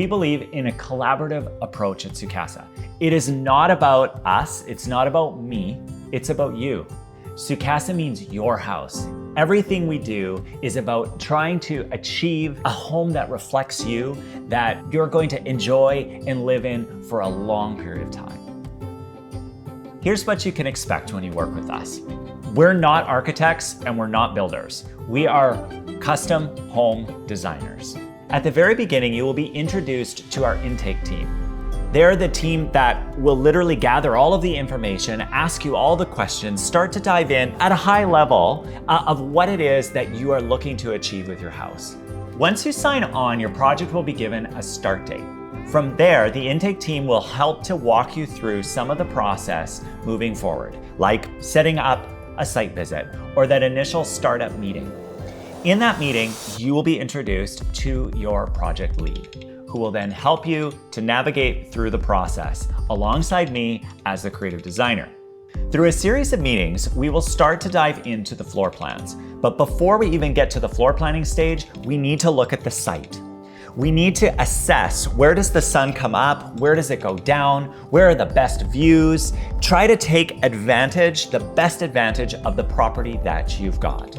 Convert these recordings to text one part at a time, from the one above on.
We believe in a collaborative approach at Casa. It is not about us, it's not about me, it's about you. Casa means your house. Everything we do is about trying to achieve a home that reflects you, that you're going to enjoy and live in for a long period of time. Here's what you can expect when you work with us. We're not architects and we're not builders. We are custom home designers. At the very beginning, you will be introduced to our intake team. They're the team that will literally gather all of the information, ask you all the questions, start to dive in at a high level of what it is that you are looking to achieve with your house. Once you sign on, your project will be given a start date. From there, the intake team will help to walk you through some of the process moving forward, like setting up a site visit or that initial startup meeting. In that meeting, you will be introduced to your project lead, who will then help you to navigate through the process alongside me as the creative designer. Through a series of meetings, we will start to dive into the floor plans. But before we even get to the floor planning stage, we need to look at the site. We need to assess, where does the sun come up? Where does it go down? Where are the best views? Try to take advantage, the best advantage of the property that you've got.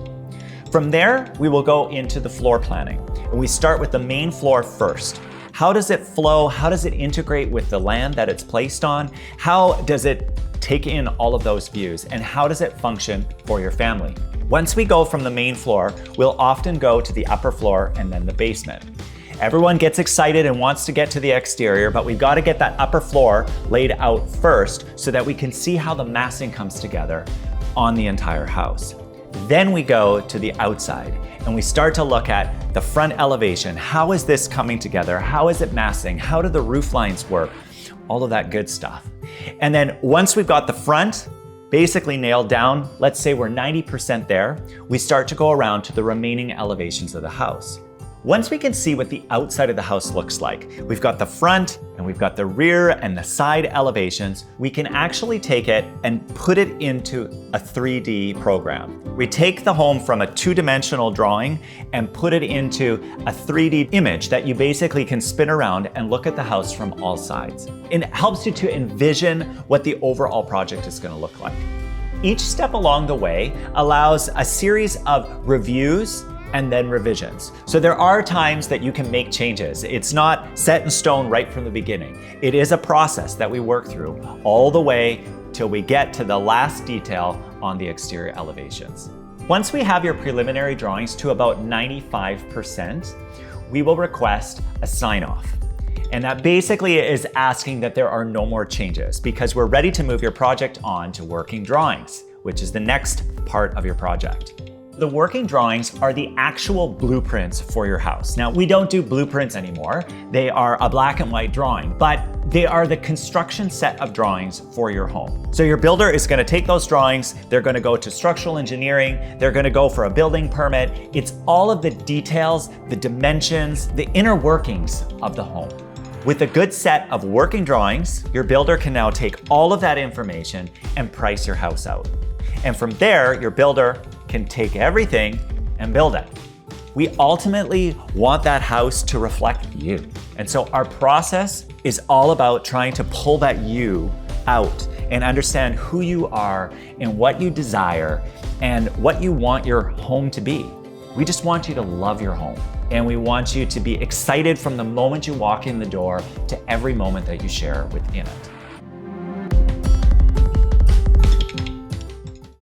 From there, we will go into the floor planning. And we start with the main floor first. How does it flow? How does it integrate with the land that it's placed on? How does it take in all of those views? And how does it function for your family? Once we go from the main floor, we'll often go to the upper floor and then the basement. Everyone gets excited and wants to get to the exterior, but we've got to get that upper floor laid out first so that we can see how the massing comes together on the entire house. Then we go to the outside and we start to look at the front elevation. How is this coming together? How is it massing? How do the roof lines work? All of that good stuff. And then once we've got the front basically nailed down, let's say we're 90% there, we start to go around to the remaining elevations of the house. Once we can see what the outside of the house looks like, we've got the front and we've got the rear and the side elevations, we can actually take it and put it into a 3D program. We take the home from a two-dimensional drawing and put it into a 3D image that you basically can spin around and look at the house from all sides. And it helps you to envision what the overall project is going to look like. Each step along the way allows a series of reviews and then revisions. So there are times that you can make changes. It's not set in stone right from the beginning. It is a process that we work through all the way till we get to the last detail on the exterior elevations. Once we have your preliminary drawings to about 95%, we will request a sign-off. And that basically is asking that there are no more changes because we're ready to move your project on to working drawings, which is the next part of your project. The working drawings are the actual blueprints for your house. Now, we don't do blueprints anymore. They are a black and white drawing, but they are the construction set of drawings for your home. So your builder is going to take those drawings, they're going to go to structural engineering, they're going to go for a building permit. It's all of the details, the dimensions, the inner workings of the home. With a good set of working drawings, your builder can now take all of that information and price your house out. And from there, your builder can take everything and build it. We ultimately want that house to reflect you. And so our process is all about trying to pull that you out and understand who you are and what you desire and what you want your home to be. We just want you to love your home. And we want you to be excited from the moment you walk in the door to every moment that you share within it.